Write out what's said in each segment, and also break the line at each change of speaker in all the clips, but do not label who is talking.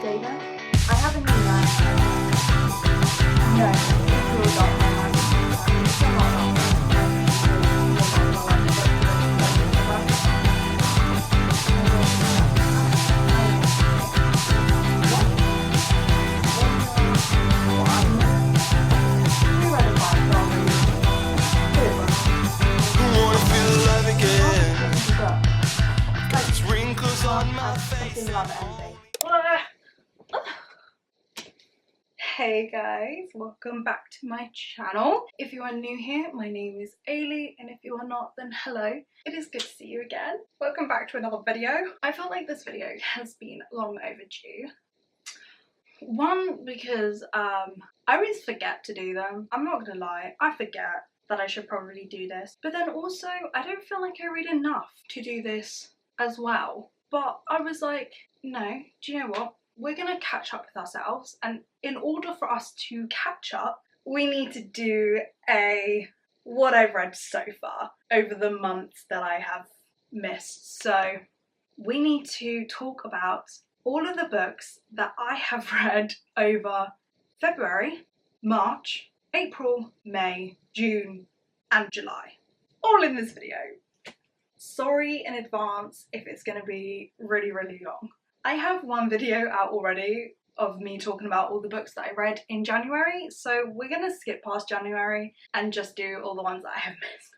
Zayden. I have a new man. No, it's all about my life. It's still not about Hey guys, welcome back to my channel. If you are new here, my name is Eilidh, and if you are not, then hello. It is good to see you again. Welcome back to another video. I felt like this video has been long overdue. One, because I always forget to do them. I'm not gonna lie, I forget that I should probably do this. But then also, I don't feel like I read enough to do this as well. But I was like, no, do you know what? We're gonna catch up with ourselves, and in order for us to catch up, we need to do what I've read so far over the months that I have missed. So we need to talk about all of the books that I have read over February, March, April, May, June, and July. All in this video. Sorry in advance if it's gonna be really, really long. I have one video out already of me talking about all the books that I read in January, so we're gonna skip past January and just do all the ones that I have missed.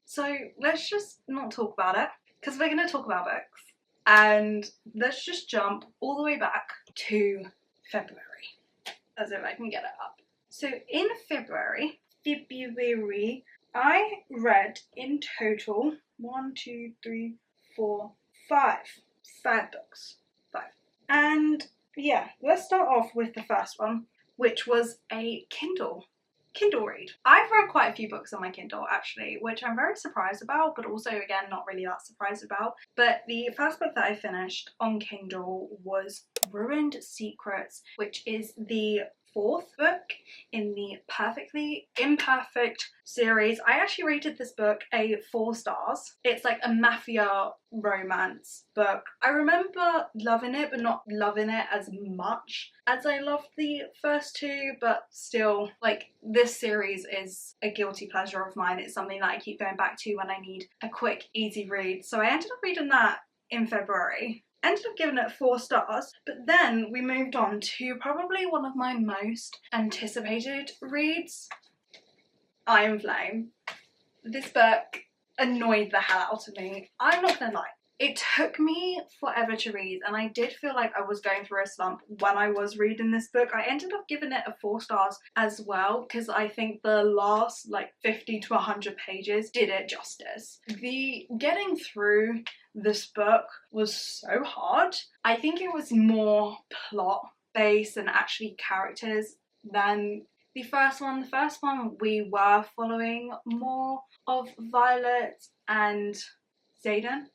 So let's just not talk about it, because we're gonna talk about books. And let's just jump all the way back to February, as if I can get it up. So in February, I read in total 5 books. And yeah, let's start off with the first one, which was a Kindle read. I've read quite a few books on my Kindle actually, which I'm very surprised about, but also again not really that surprised about. But the first book that I finished on Kindle was Ruined Secrets, which is the 4th book in the Perfectly Imperfect series. I actually rated this book a 4 stars. It's like a mafia romance book. I remember loving it, but not loving it as much as I loved the first 2, but still, like, this series is a guilty pleasure of mine. It's something that I keep going back to when I need a quick, easy read. So I ended up reading that in February. Ended up giving it 4 stars, but then we moved on to probably one of my most anticipated reads, Iron Flame. This book annoyed the hell out of me. I'm not gonna lie. It took me forever to read, and I did feel like I was going through a slump when I was reading this book. I ended up giving it a 4 stars as well, because I think the last like 50 to 100 pages did it justice. The getting through this book was so hard. I think it was more plot based and actually characters than the first one. The first one we were following more of Violet and Zayden.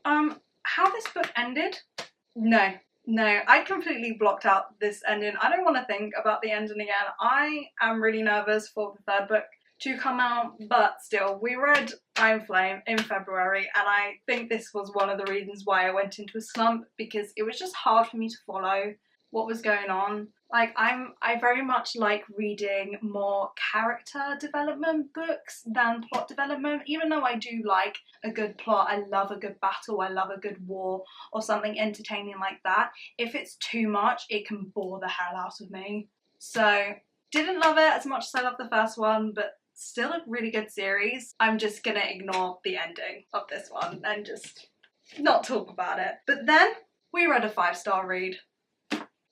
How this book ended? No, I completely blocked out this ending. I don't want to think about the ending again. I am really nervous for the 3rd book to come out, but still, we read Iron Flame in February, and I think this was one of the reasons why I went into a slump, because it was just hard for me to follow what was going on. Like, I very much like reading more character development books than plot development. Even though I do like a good plot, I love a good battle, I love a good war, or something entertaining like that. If it's too much, it can bore the hell out of me. So, didn't love it as much as I loved the first one, but still a really good series. I'm just gonna ignore the ending of this one and just not talk about it. But then, we read a 5-star read.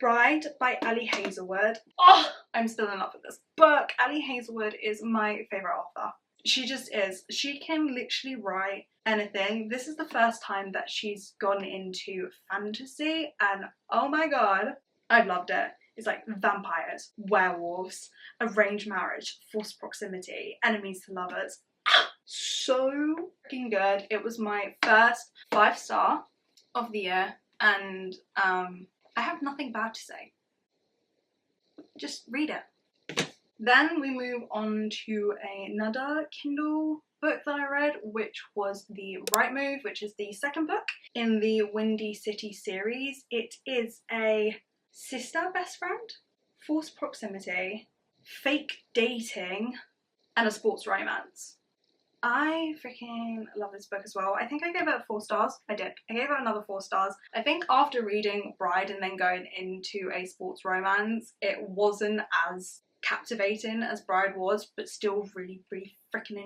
Bride by Eilidh Hazelwood. Oh, I'm still in love with this book. Eilidh Hazelwood is my favourite author. She just is. She can literally write anything. This is the first time that she's gone into fantasy, and oh my god, I've loved it. It's like vampires, werewolves, arranged marriage, forced proximity, enemies to lovers. So freaking good. It was my first 5-star of the year, and I have nothing bad to say. Just read it. Then we move on to another Kindle book that I read, which was The Right Move, which is the second book in the Windy City series. It is a sister best friend, forced proximity, fake dating, and a sports romance. I freaking love this book as well. I think I gave it 4 stars. I did. I gave it another 4 stars. I think after reading Bride and then going into a sports romance, it wasn't as captivating as Bride was, but still really, really freaking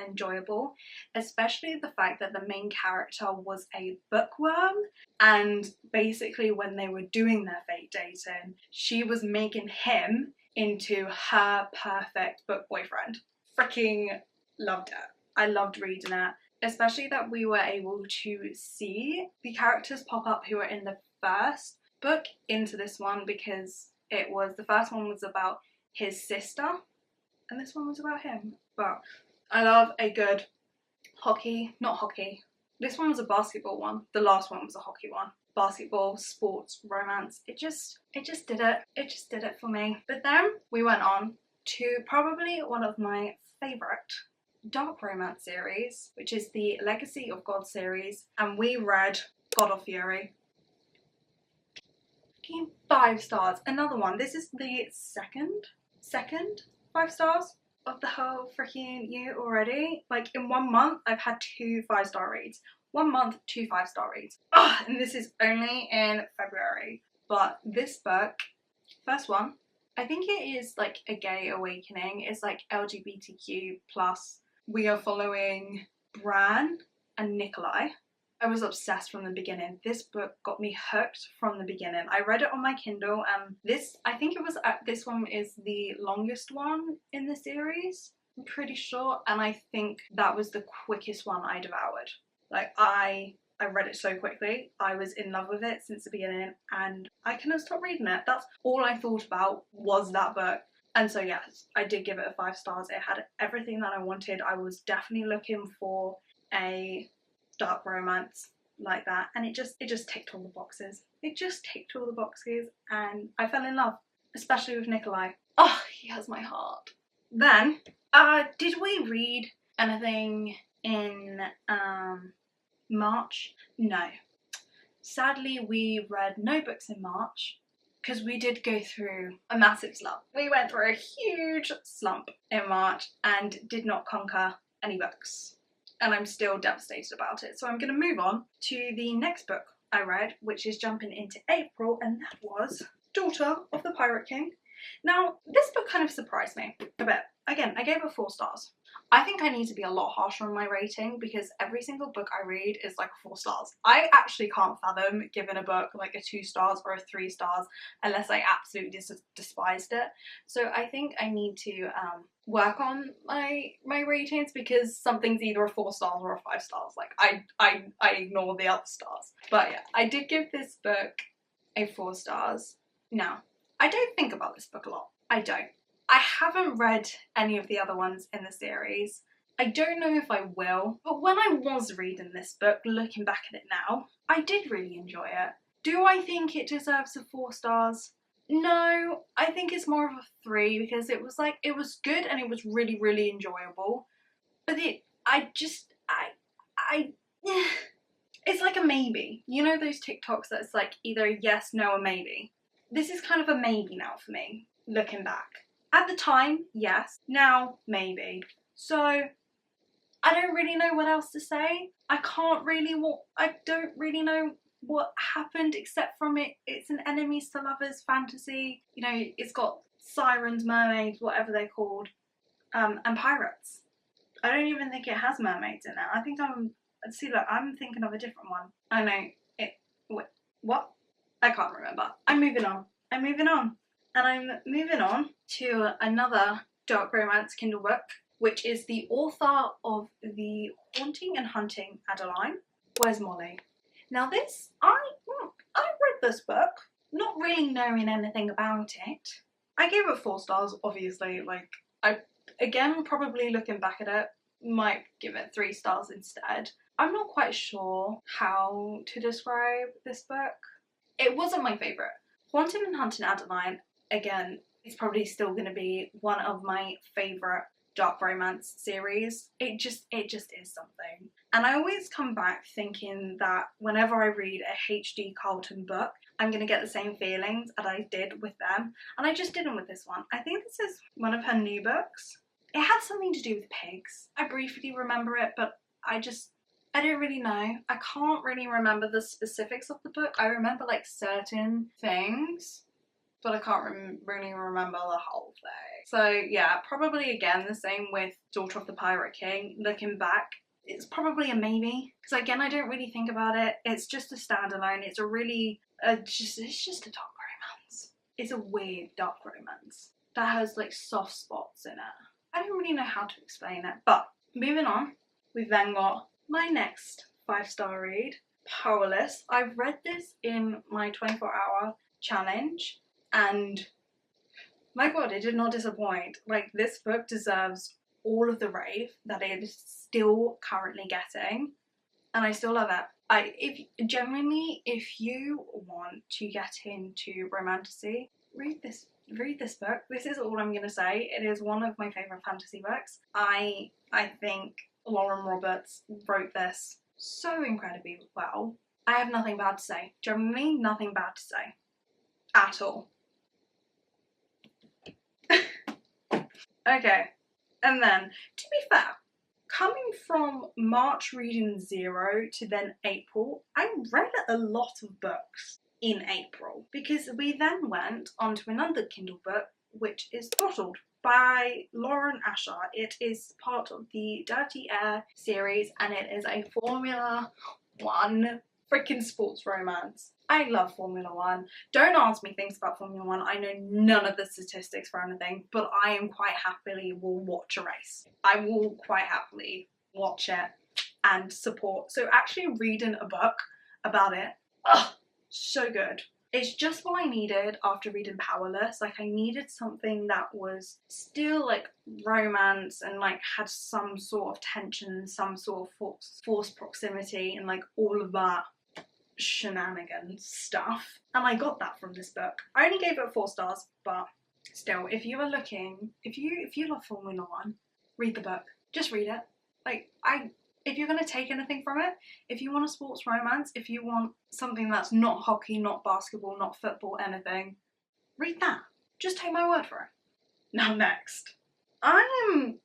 enjoyable. Especially the fact that the main character was a bookworm, and basically when they were doing their fake dating, she was making him into her perfect book boyfriend. Freaking loved it. I loved reading it, especially that we were able to see the characters pop up who were in the first book into this one, because it was, the first one was about his sister and this one was about him. But I love a good this one was a basketball one, the last one was a hockey one. Basketball, sports, romance, it just did it for me. But then we went on to probably one of my favourite dark romance series, which is the Legacy of God series, and we read God of Fury. 5 stars. Another one. This is the second 5 stars of the whole freaking year already. Like in 1 month I've had 2 5-star reads. 1 month, 2 5-star reads. And this is only in February. But this book, first one, I think it is like a gay awakening. It's like LGBTQ plus. We are following Bran and Nikolai. I was obsessed from the beginning. This book got me hooked from the beginning. I read it on my Kindle, and this one is the longest one in the series, I'm pretty sure, and I think that was the quickest one I devoured. Like I read it so quickly. I was in love with it since the beginning and I couldn't stop reading it. That's all I thought about was that book. And so yes, I did give it a 5 stars. It had everything that I wanted. I was definitely looking for a dark romance like that, and it just ticked all the boxes. It just ticked all the boxes and I fell in love, especially with Nikolai. Oh, he has my heart. Then, did we read anything in March? No. Sadly, we read no books in March, because we did go through a massive slump. We went through a huge slump in March and did not conquer any books. And I'm still devastated about it. So I'm going to move on to the next book I read, which is jumping into April, and that was Daughter of the Pirate King. Now, this book kind of surprised me a bit. Again, I gave it 4 stars. I think I need to be a lot harsher on my rating, because every single book I read is like 4 stars. I actually can't fathom giving a book like a 2 stars or a 3 stars unless I absolutely despised it. So I think I need to work on my ratings, because something's either a 4 stars or a 5 stars. Like I ignore the other stars. But yeah, I did give this book a 4 stars. Now, I don't think about this book a lot. I don't. I haven't read any of the other ones in the series. I don't know if I will, but when I was reading this book, looking back at it now, I did really enjoy it. Do I think it deserves a 4 stars? No, I think it's more of a 3, because it was good and it was really, really enjoyable. But it's like a maybe. You know those TikToks that's like either a yes, no, or maybe? This is kind of a maybe now for me, looking back. At the time, yes. Now, maybe. So, I don't really know what else to say. I don't really know what happened except from it's an enemies to lovers fantasy. You know, it's got sirens, mermaids, whatever they're called, and pirates. I don't even think it has mermaids in it. I think I'm thinking of a different one. I know, what? I can't remember. I'm moving on. And I'm moving on to another dark romance Kindle book, which is the author of The Haunting and Hunting Adeline. Where's Molly? Now this, I read this book, not really knowing anything about it. I gave it 4 stars, obviously. Like, again, probably looking back at it, might give it 3 stars instead. I'm not quite sure how to describe this book. It wasn't my favourite. Haunting and Hunting Adeline, again, is probably still going to be one of my favourite dark romance series. It just is something. And I always come back thinking that whenever I read a HD Carlton book, I'm going to get the same feelings that I did with them. And I just didn't with this one. I think this is one of her new books. It had something to do with pigs. I briefly remember it, but I don't really know. I can't really remember the specifics of the book. I remember like certain things, but I can't really remember the whole thing. So yeah, probably again the same with Daughter of the Pirate King. Looking back, it's probably a maybe. Because again, I don't really think about it. It's just a standalone. It's a really, it's just a dark romance. It's a weird dark romance that has like soft spots in it. I don't really know how to explain it, but moving on, we've then got my next 5-star read, Powerless. I've read this in my 24-hour challenge, and my god, it did not disappoint. Like, this book deserves all of the rave that it is still currently getting, and I still love it. If you want to get into romantasy, read this book. This is all I'm gonna say. It is one of my favourite fantasy books. I think Lauren Roberts wrote this so incredibly well. I have nothing bad to say. Generally, nothing bad to say. At all. Okay. And then, to be fair, coming from March reading 0 to then April, I read a lot of books in April, because we then went on to another Kindle book, which is Throttled by Lauren Asher. It is part of the Dirty Air series, and it is a Formula 1 freaking sports romance. I love Formula 1. Don't ask me things about Formula 1. I know none of the statistics for anything, but I am quite happily will watch a race. I will quite happily watch it and support. So actually reading a book about it, so good. It's just what I needed after reading Powerless. Like, I needed something that was still like romance and like had some sort of tension, some sort of forced proximity and like all of that shenanigans stuff. And I got that from this book. I only gave it 4 stars, but still, if you are looking, if you love Formula 1, read the book. Just read it. Like, if you're going to take anything from it, if you want a sports romance, if you want something that's not hockey, not basketball, not football, anything, read that. Just take my word for it. Now next. I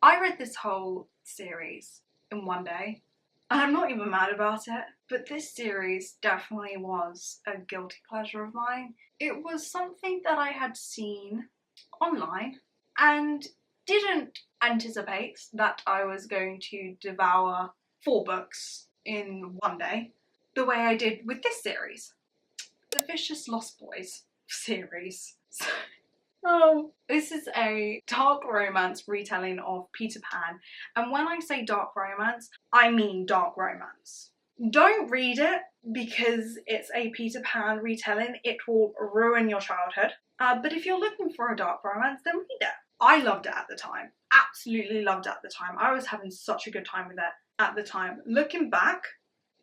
read this whole series in one day, and I'm not even mad about it, but this series definitely was a guilty pleasure of mine. It was something that I had seen online and didn't anticipate that I was going to devour 4 books in one day, the way I did with this series, the Vicious Lost Boys series. This is a dark romance retelling of Peter Pan, and when I say dark romance, I mean dark romance. Don't read it because it's a Peter Pan retelling. It will ruin your childhood. But if you're looking for a dark romance, then read it. I loved it at the time. Absolutely loved it at the time. I was having such a good time with it at the time. Looking back,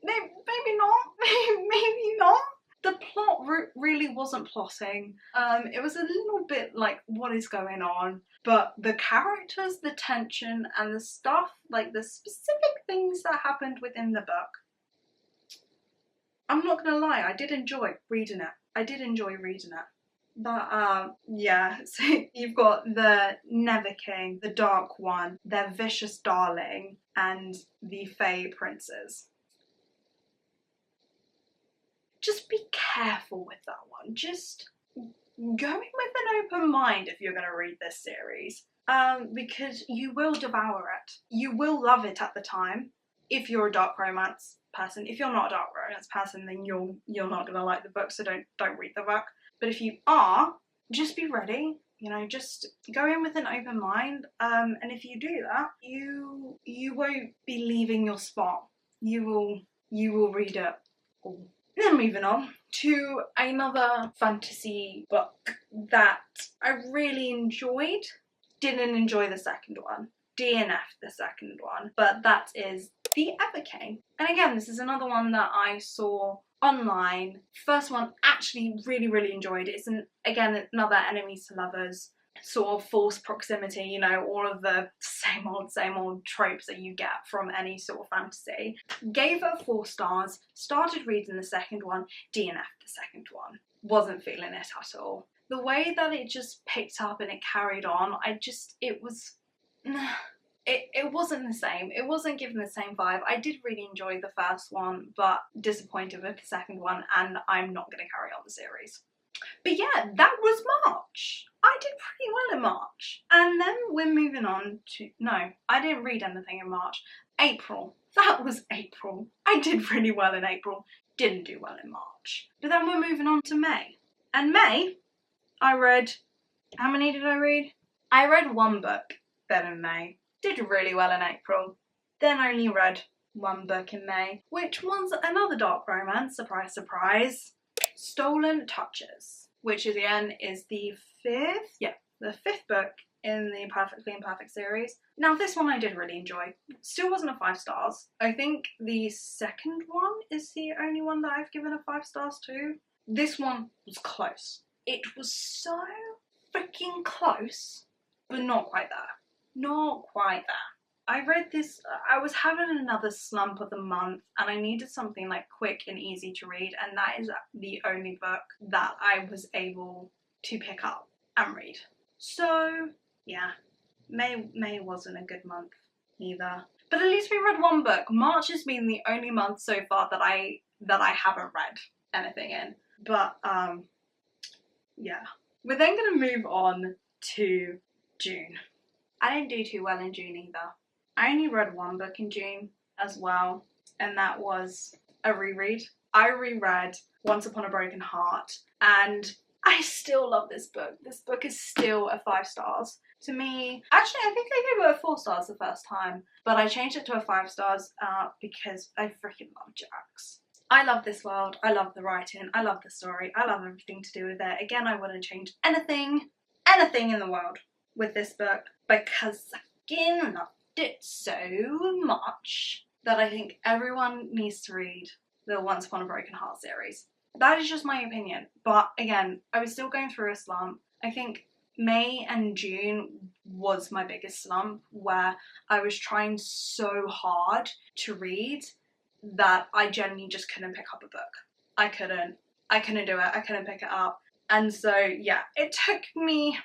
maybe not. Maybe not. The plot really wasn't plotting. It was a little bit like, what is going on? But the characters, the tension, and the stuff, like the specific things that happened within the book, I'm not gonna lie, I did enjoy reading it. But yeah, so you've got the Nether King, the Dark One, their Vicious Darling, and the Fae Princes. Just be careful with that one. Just go in with an open mind if you're going to read this series, because you will devour it. You will love it at the time if you're a dark romance person. If you're not a dark romance person, then you're not going to like the book, so don't read the book. But if you are, just be ready. You know, just go in with an open mind. And if you do that, you won't be leaving your spot. You will read it all. Then moving on to another fantasy book that I really enjoyed. Didn't enjoy the second one. DNF the second one. But that is The Ever King. And again, this is another one that I saw online. First one actually really enjoyed. It's again another enemies to lovers sort of false proximity, you know, all of the same old tropes that you get from any sort of fantasy. Gave it 4 stars, started reading the second one, DNF'd the second one. Wasn't feeling it at all. The way that it just picked up and it carried on, it wasn't the same. It wasn't given the same vibe. I did really enjoy the first one, but disappointed with the second one, and I'm not going to carry on the series. But yeah, that was March. I did pretty well in March. And then we're moving on to, no, I didn't read anything in March. April. That was April. I did really well in April. Didn't do well in March. But then we're moving on to May. And May, I read, how many did I read? I read 1 book then in May. Did really well in April. Then only read 1 book in May, which was another dark romance, surprise, surprise. Stolen Touches, which again is the 5th book in the Perfectly Imperfect series. Now this one I did really enjoy. Still wasn't a 5 stars. I think the second one is the only one that I've given a 5 stars to. This one was close. It was so freaking close, but not quite there. Not quite there. I read this, I was having another slump of the month and I needed something like quick and easy to read, and that is the only book that I was able to pick up and read. So yeah, May wasn't a good month either. But at least we read 1 book. March has been the only month so far that I haven't read anything in. But yeah. We're then gonna move on to June. I didn't do too well in June either. I only read 1 book in June as well, and that was a reread. I reread Once Upon a Broken Heart, and I still love this book. This book is still a 5 stars. To me, actually I think I gave it a 4 stars the first time, but I changed it to a 5 stars because I freaking love Jax. I love this world, I love the writing, I love the story, I love everything to do with it. Again, I wouldn't change anything in the world with this book because I fucking loved it so much that I think everyone needs to read the Once Upon a Broken Heart series. That is just my opinion, but again, I was still going through a slump. I think May and June was my biggest slump, where I was trying so hard to read that I genuinely just couldn't pick up a book. I couldn't do it, I couldn't pick it up. And so yeah, it took me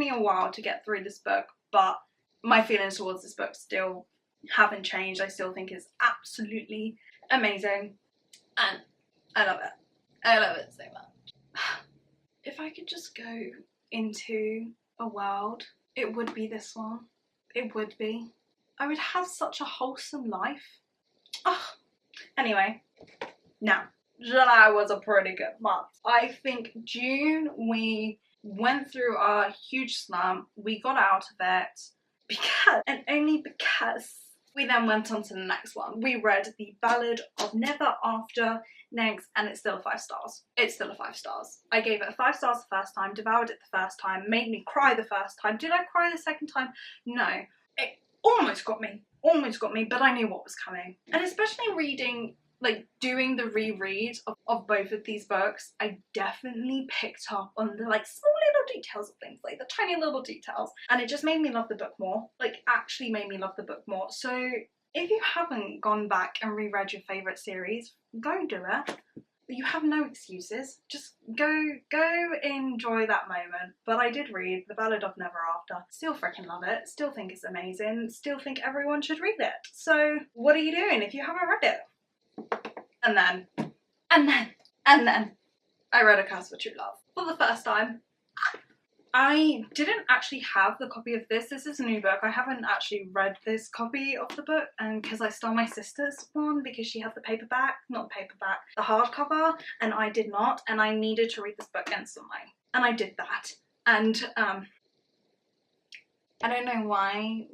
a while to get through this book, but my feelings towards this book still haven't changed. I still think it's absolutely amazing, and I love it. I love it so much. If I could just go into a world, it would be this one. It would be. I would have such a wholesome life. Oh. Anyway, now, July was a pretty good month. I think June we went through a huge slump. We got out of it because, and only because, we then went on to the next one. We read The Ballad of Never After next, and it's still 5 stars. It's still a 5 stars. I gave it a 5 stars the first time, devoured it the first time, made me cry the first time. Did I cry the second time? No. It almost got me, but I knew what was coming. And especially reading, like doing the reread of both of these books, I definitely picked up on the like small little details of things, like the tiny little details, and it just made me love the book more. Like actually made me love the book more. So if you haven't gone back and reread your favourite series, go do it. You have no excuses. Just go enjoy that moment. But I did read The Ballad of Never After. Still freaking love it. Still think it's amazing. Still think everyone should read it. So what are you doing if you haven't read it? And then I read A Curse for True Love for the first time. I didn't actually have the copy of this. This is a new book. I haven't actually read this copy of the book, and because I stole my sister's one because she had the paperback, not the paperback, the hardcover, and I did not, and I needed to read this book instantly. And I did that. And I don't know why,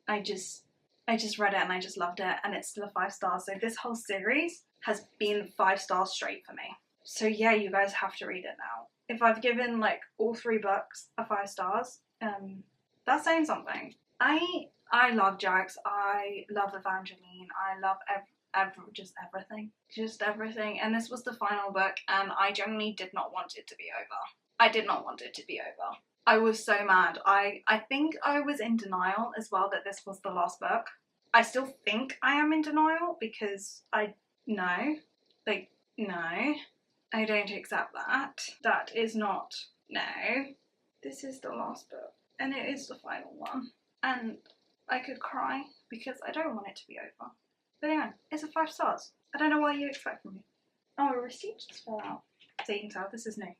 I just read it and I just loved it, and it's still a 5 stars. So this whole series has been 5 stars straight for me. So yeah, you guys have to read it now. If I've given like all 3 books a 5 stars, that's saying something. I love Jax, I love Evangeline, I love just everything. And this was the final book, and I genuinely did not want it to be over. I did not want it to be over. I was so mad. I think I was in denial as well that this was the last book. I still think I am in denial because no, like, no, I don't accept that. That is not, no. This is the last book and it is the final one. And I could cry because I don't want it to be over. But anyway, it's a 5 stars. I don't know what you expect from me. Oh, a receipt just fell out. So you can tell this is new.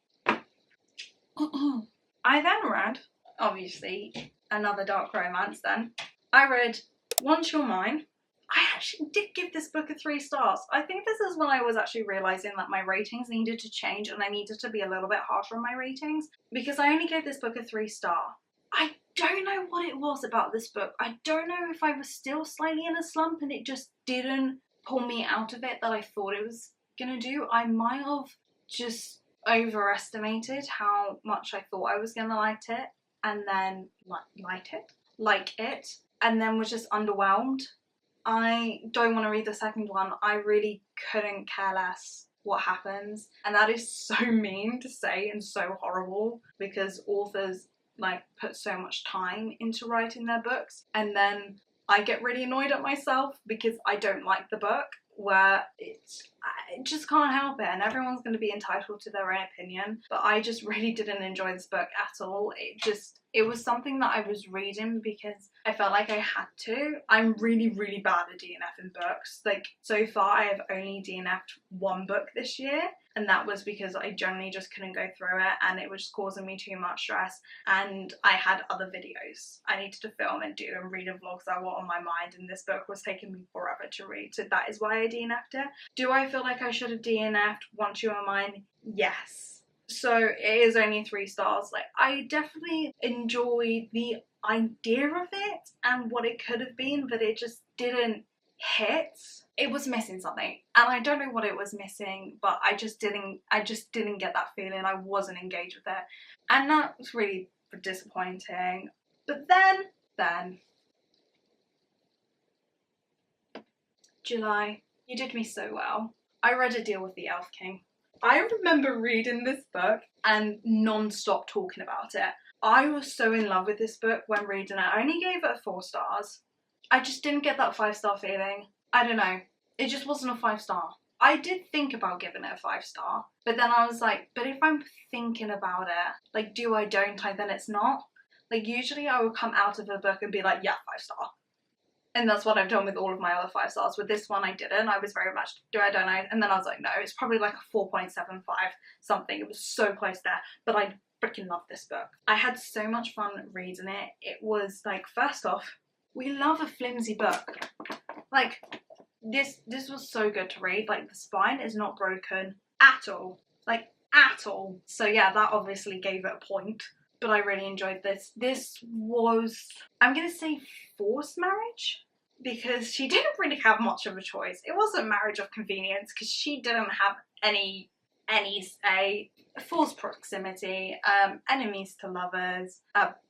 I then read, obviously, another dark romance then. I read Once You're Mine. I actually did give this book a 3 stars. I think this is when I was actually realising that my ratings needed to change and I needed to be a little bit harsher on my ratings because I only gave this book a 3 star. I don't know what it was about this book. I don't know if I was still slightly in a slump and it just didn't pull me out of it that I thought it was gonna do. I might have just overestimated how much I thought I was gonna like it and then like it and then was just underwhelmed. I don't want to read the second one. I really couldn't care less what happens, and that is so mean to say and so horrible because authors like put so much time into writing their books and then I get really annoyed at myself because I don't like the book, where I just can't help it and everyone's going to be entitled to their own opinion, but I just really didn't enjoy this book at all. It was something that I was reading because I felt like I had to. I'm really, really bad at DNFing books. Like, so far I have only DNF'd 1 book this year, and that was because I generally just couldn't go through it and it was just causing me too much stress, and I had other videos I needed to film and do and read and vlogs that were on my mind, and this book was taking me forever to read, so that is why I DNF'd it. Do I feel like I should have DNF'd Once You Are Mine? Yes. So it is only 3 stars. Like, I definitely enjoyed the idea of it and what it could have been, but it just didn't hit. It was missing something, and I don't know what it was missing, but I just didn't get that feeling. I wasn't engaged with it, and that was really disappointing. But then July, you did me so well. I read A Deal with the Elf King. I remember reading this book and non-stop talking about it. I was so in love with this book when reading it. I only gave it 4 stars. I just didn't get that 5-star feeling. I don't know. It just wasn't a 5-star. I did think about giving it a 5-star, but then I was like, but if I'm thinking about it, like, do I, don't I, then it's not. Like, usually I would come out of a book and be like, yeah, 5-star. And that's what I've done with all of my other 5 stars. With this one, I didn't. I was very much, do I, don't I? And then I was like, no, it's probably like a 4.75 something. It was so close there. But I freaking love this book. I had so much fun reading it. It was like, first off, we love a flimsy book. Like, this was so good to read. Like, the spine is not broken at all. Like, at all. So yeah, that obviously gave it a point. But I really enjoyed this. This was, I'm going to say, forced marriage, because she didn't really have much of a choice. It wasn't marriage of convenience because she didn't have any say. Forced proximity, enemies to lovers,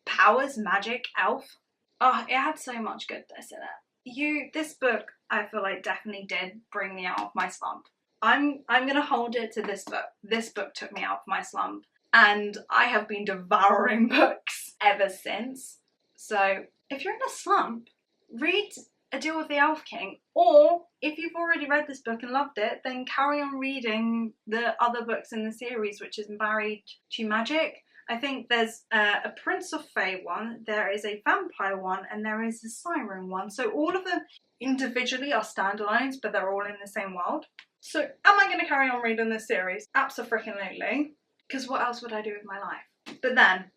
powers, magic, elf. Oh, it had so much goodness in it. This book, I feel like, definitely did bring me out of my slump. I'm gonna hold it to this book. This book took me out of my slump, and I have been devouring books ever since. So if you're in a slump, read A Deal with the Elf King, or if you've already read this book and loved it, then carry on reading the other books in the series, which is Married to Magic. I think there's a Prince of Fae one, there is a vampire one, and there is a siren one. So all of them individually are standalones, but they're all in the same world. So am I going to carry on reading this series? Abso-freaking-lutely. Because what else would I do with my life? But then,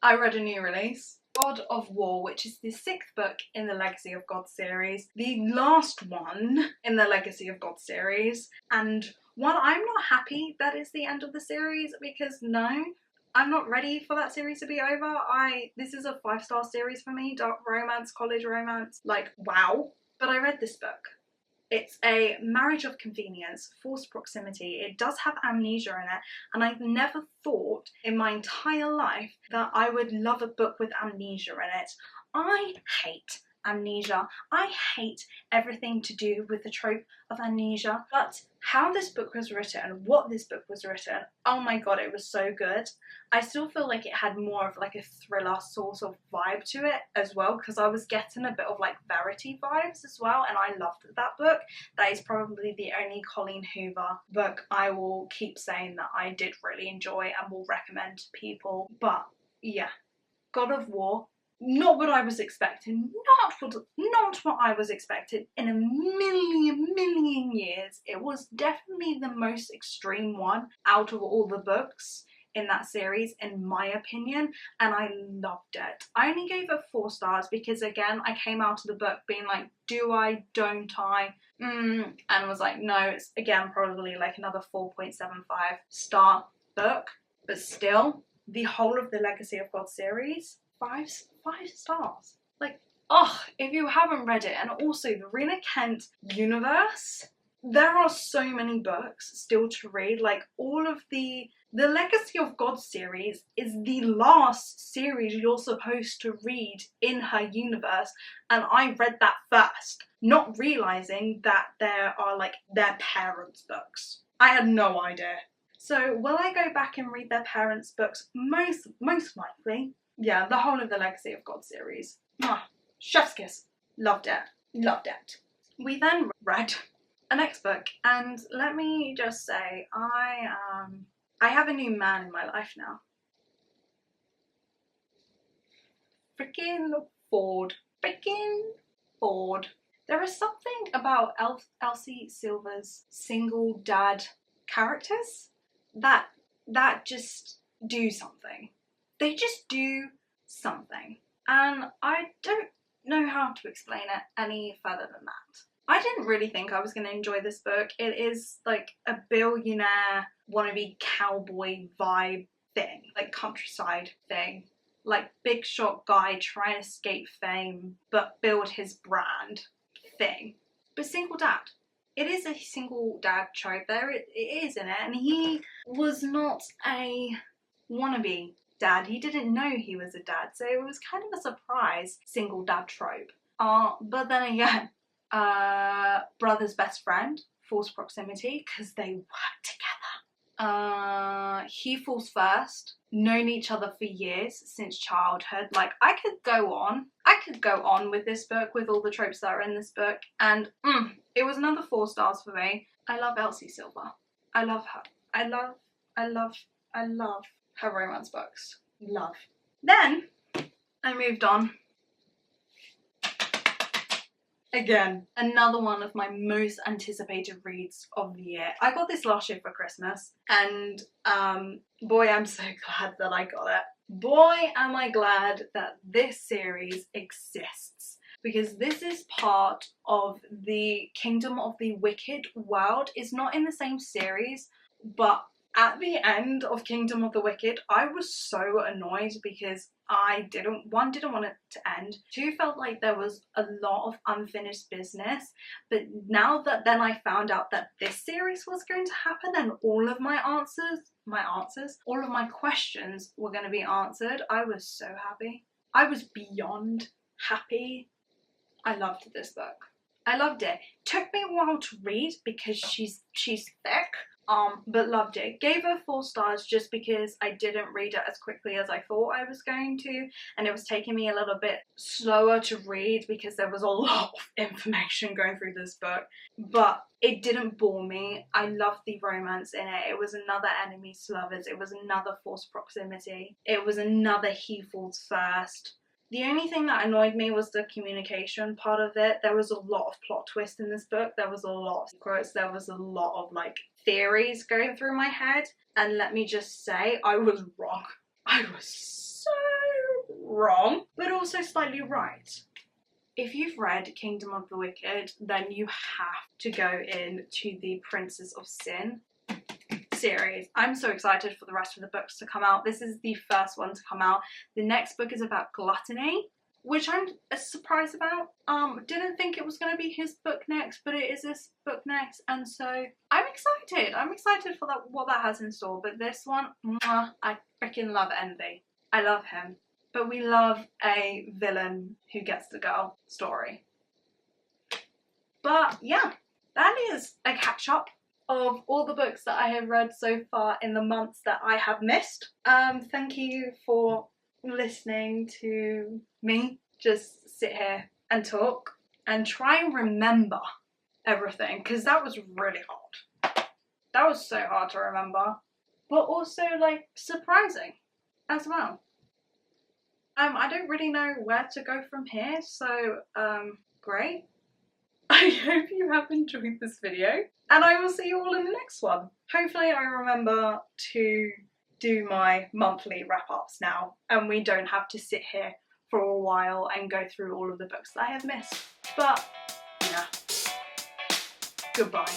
I read a new release, God of War, which is the 6th book in the Legacy of God series, the last one in the Legacy of God series, and one I'm not happy that it's the end of the series, because no, I'm not ready for that series to be over. This is a 5-star series for me, dark romance, college romance, like, wow. But I read this book. It's a marriage of convenience, forced proximity. It does have amnesia in it, and I've never thought in my entire life that I would love a book with amnesia in it. I hate amnesia. I hate everything to do with the trope of amnesia, but how this book was written, what this book was written, oh my god, it was so good. I still feel like it had more of like a thriller sort of vibe to it as well, because I was getting a bit of like Verity vibes as well, and I loved that book. That is probably the only Colleen Hoover book I will keep saying that I did really enjoy and will recommend to people. But yeah, God of War, not what I was expecting, not what I was expecting in a million years. It was definitely the most extreme one out of all the books in that series, in my opinion, and I loved it. I only gave it 4 stars because, again, I came out of the book being like, do I, don't I? And was like, no, it's again probably like another 4.75 star book, but still, the whole of the Legacy of God series, 5 stars. Like, oh, if you haven't read it, and also the Rena Kent universe, there are so many books still to read. Like, all of the Legacy of God series is the last series you're supposed to read in her universe, and I read that first, not realising that there are like their parents' books. I had no idea. So will I go back and read their parents' books? Most likely. Yeah, the whole of the Legacy of God series. Chef's kiss. Loved it. Loved it. We then read a next book, and let me just say, I have a new man in my life now. Freaking Ford. There is something about Elsie Silver's single dad characters that just do something. They just do something. And I don't know how to explain it any further than that. I didn't really think I was going to enjoy this book. It is like a billionaire wannabe cowboy vibe thing, like countryside thing, like big shot guy trying to escape fame but build his brand thing. But single dad. It is a single dad trope there, it is in it, and he was not a wannabe dad. He didn't know he was a dad, so it was kind of a surprise single dad trope. But then again, brother's best friend, false proximity, because they work together. He falls first, known each other for years, since childhood. Like, I could go on with this book, with all the tropes that are in this book, and it was another 4 stars for me. I love Elsie Silver. I love her. I love her romance books. Love. Then I moved on. Again, another one of my most anticipated reads of the year. I got this last year for Christmas, and boy, I'm so glad that I got it. Boy, am I glad that this series exists, because this is part of the Kingdom of the Wicked world. It's not in the same series, but at the end of Kingdom of the Wicked, I was so annoyed because I didn't want it to end. 2, felt like there was a lot of unfinished business. But now that then I found out that this series was going to happen and all of all of my questions were going to be answered, I was so happy. I was beyond happy. I loved this book. I loved it. Took me a while to read because she's thick. But loved it. Gave her 4 stars just because I didn't read it as quickly as I thought I was going to, and it was taking me a little bit slower to read because there was a lot of information going through this book. But it didn't bore me. I loved the romance in it. It was another enemies to lovers. It was another forced proximity. It was another he falls first. The only thing that annoyed me was the communication part of it. There was a lot of plot twists in this book. There was a lot of quotes. There was a lot of like theories going through my head. And let me just say, I was wrong. I was so wrong, but also slightly right. If you've read Kingdom of the Wicked, then you have to go into the Princess of Sin series. I'm so excited for the rest of the books to come out. This is the first one to come out. The next book is about gluttony, which I'm surprised about. Didn't think it was going to be his book next, but it is his book next, and so I'm excited. I'm excited for what that has in store. But this one, I freaking love Envy. I love him. but we love a villain who gets the girl story. But yeah, that is a catch up of all the books that I have read so far in the months that I have missed. Thank you for listening to me just sit here and talk and try and remember everything, because that was really hard. That was so hard to remember, but also like surprising as well. I don't really know where to go from here, so great. I hope you have enjoyed this video, and I will see you all in the next one. Hopefully I remember to do my monthly wrap-ups now, and we don't have to sit here for a while and go through all of the books that I have missed. But yeah, goodbye.